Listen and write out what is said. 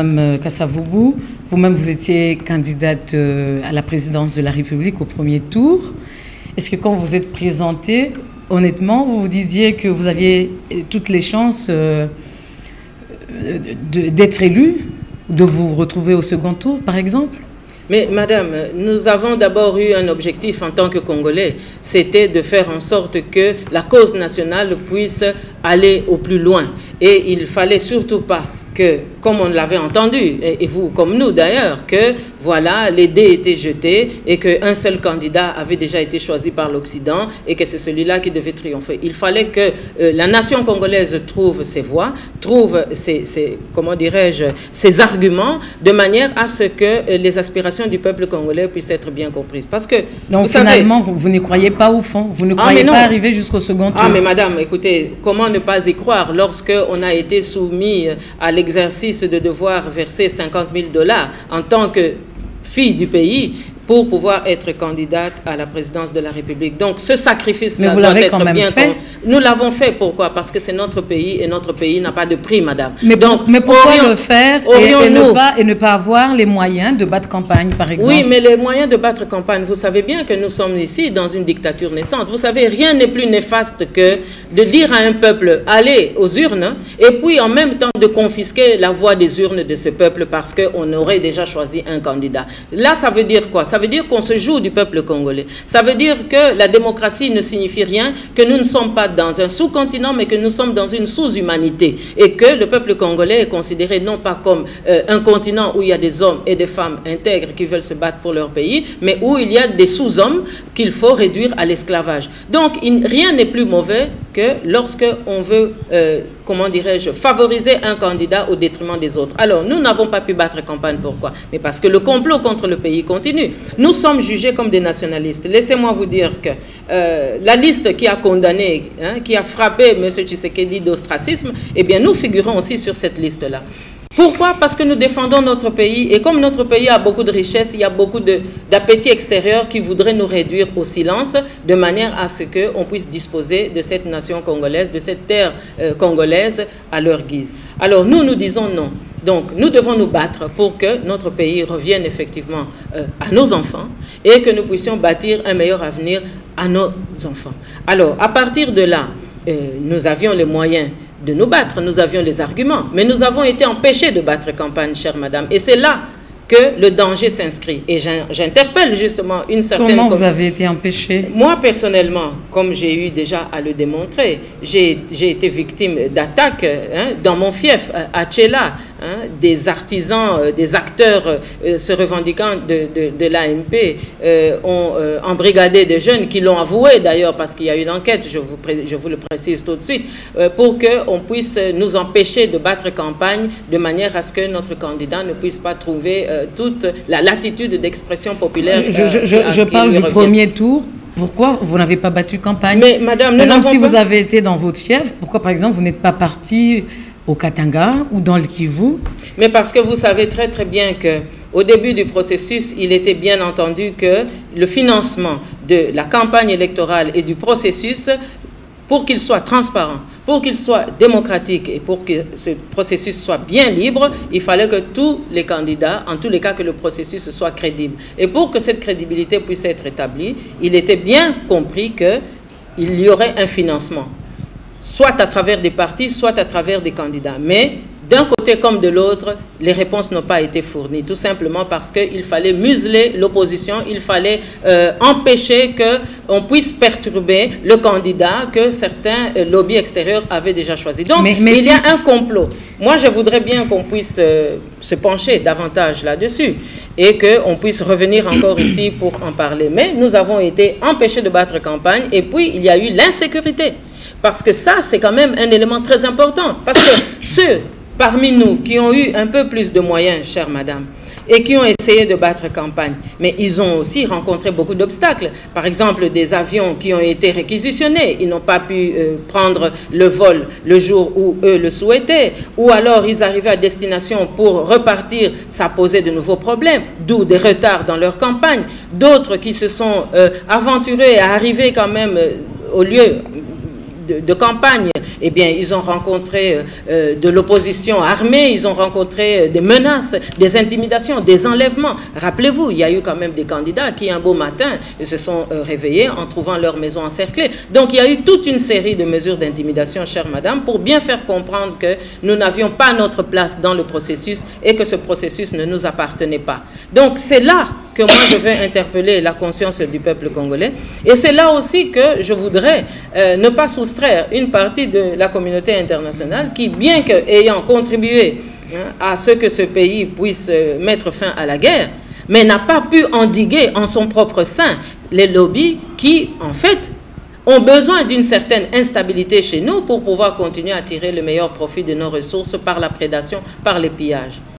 Madame Kassavoubou, vous-même vous étiez candidate à la présidence de la République au premier tour. Est-ce que quand vous êtes présentée, honnêtement, vous vous disiez que vous aviez toutes les chances d'être élue, de vous retrouver au second tour, par exemple? Mais madame, nous avons d'abord eu un objectif en tant que Congolais, c'était de faire en sorte que la cause nationale puisse aller au plus loin. Et il ne fallait surtout pas que, comme on l'avait entendu, et vous comme nous d'ailleurs, que voilà, les dés étaient jetés et qu'un seul candidat avait déjà été choisi par l'Occident et que c'est celui-là qui devait triompher. Il fallait que la nation congolaise trouve ses voix, trouve comment dirais-je, ses arguments, de manière à ce que les aspirations du peuple congolais puissent être bien comprises. Parce que, donc finalement, vous ne croyez pas au fond, vous ne croyez pas arriver jusqu'au second tour. Ah mais madame, écoutez, comment ne pas y croire lorsqu'on a été soumis à l'exercice de devoir verser 50 000 $ en tant que fille du pays pour pouvoir être candidate à la présidence de la République. Donc ce sacrifice-là doit être bien fait. Nous l'avons fait, pourquoi? Parce que c'est notre pays et notre pays n'a pas de prix, madame. Mais pourquoi le faire et ne pas avoir les moyens de battre campagne, par exemple? Oui, mais les moyens de battre campagne, vous savez bien que nous sommes ici dans une dictature naissante. Vous savez, rien n'est plus néfaste que de dire à un peuple, allez aux urnes, et puis en même temps de confisquer la voix des urnes de ce peuple parce qu'on aurait déjà choisi un candidat. Là, ça veut dire quoi? Ça veut dire qu'on se joue du peuple congolais. Ça veut dire que la démocratie ne signifie rien, que nous ne sommes pas dans un sous-continent, mais que nous sommes dans une sous-humanité. Et que le peuple congolais est considéré non pas comme un continent où il y a des hommes et des femmes intègres qui veulent se battre pour leur pays, mais où il y a des sous-hommes qu'il faut réduire à l'esclavage. Donc, rien n'est plus mauvais que lorsque on veut, comment dirais-je, favoriser un candidat au détriment des autres. Alors, nous n'avons pas pu battre campagne. Pourquoi? Mais parce que le complot contre le pays continue. Nous sommes jugés comme des nationalistes. Laissez-moi vous dire que la liste qui a condamné, qui a frappé M. Tshisekedi d'ostracisme, eh bien, nous figurons aussi sur cette liste-là. Pourquoi? Parce que nous défendons notre pays et comme notre pays a beaucoup de richesses, il y a beaucoup d'appétits extérieurs qui voudraient nous réduire au silence de manière à ce qu'on puisse disposer de cette nation congolaise, de cette terre congolaise à leur guise. Alors nous, nous disons non. Donc nous devons nous battre pour que notre pays revienne effectivement à nos enfants et que nous puissions bâtir un meilleur avenir à nos enfants. Alors à partir de là, nous avions les moyens de nous battre, nous avions les arguments, mais nous avons été empêchés de battre campagne, chère madame. Et c'est là que le danger s'inscrit. Et j'interpelle justement une certaine... Comment vous avez été empêché? Moi, personnellement, comme j'ai eu déjà à le démontrer, j'ai été victime d'attaques dans mon fief, à Tchéla. Des artisans, des acteurs se revendiquant de l'AMP ont embrigadé des jeunes qui l'ont avoué d'ailleurs parce qu'il y a une enquête, je vous le précise tout de suite, pour qu'on puisse nous empêcher de battre campagne de manière à ce que notre candidat ne puisse pas trouver toute la latitude d'expression populaire. Je parle du premier tour. Pourquoi vous n'avez pas battu campagne? Mais madame, par exemple, si vous avez été dans votre fief, pourquoi par exemple vous n'êtes pas parti au Katanga ou dans le Kivu? Mais parce que vous savez très très bien que au début du processus, il était bien entendu que le financement de la campagne électorale et du processus, pour qu'il soit transparent, pour qu'il soit démocratique et pour que ce processus soit bien libre, il fallait que tous les candidats, en tous les cas que le processus soit crédible. Et pour que cette crédibilité puisse être établie, il était bien compris qu'il y aurait un financement, soit à travers des partis, soit à travers des candidats. Mais d'un côté comme de l'autre, les réponses n'ont pas été fournies, tout simplement parce qu'il fallait museler l'opposition, il fallait empêcher qu'on puisse perturber le candidat que certains lobbies extérieurs avaient déjà choisi. Donc, il y a un complot. Moi, je voudrais bien qu'on puisse se pencher davantage là-dessus et qu'on puisse revenir encore ici pour en parler. Mais nous avons été empêchés de battre campagne et puis il y a eu l'insécurité. Parce que ça, c'est quand même un élément très important. Parce que ceux parmi nous qui ont eu un peu plus de moyens, chère madame, et qui ont essayé de battre campagne, mais ils ont aussi rencontré beaucoup d'obstacles. Par exemple, des avions qui ont été réquisitionnés, ils n'ont pas pu prendre le vol le jour où eux le souhaitaient, ou alors ils arrivaient à destination pour repartir, ça posait de nouveaux problèmes, d'où des retards dans leur campagne. D'autres qui se sont aventurés à arriver quand même au lieu de campagne, eh bien, ils ont rencontré de l'opposition armée, ils ont rencontré des menaces, des intimidations, des enlèvements. Rappelez-vous, il y a eu quand même des candidats qui, un beau matin, se sont réveillés en trouvant leur maison encerclée. Donc, il y a eu toute une série de mesures d'intimidation, chère madame, pour bien faire comprendre que nous n'avions pas notre place dans le processus et que ce processus ne nous appartenait pas. Donc, c'est là que moi je vais interpeller la conscience du peuple congolais. Et c'est là aussi que je voudrais ne pas soustraire une partie de la communauté internationale qui, bien qu'ayant contribué à ce que ce pays puisse mettre fin à la guerre, mais n'a pas pu endiguer en son propre sein les lobbies qui, en fait, ont besoin d'une certaine instabilité chez nous pour pouvoir continuer à tirer le meilleur profit de nos ressources par la prédation, par les pillages.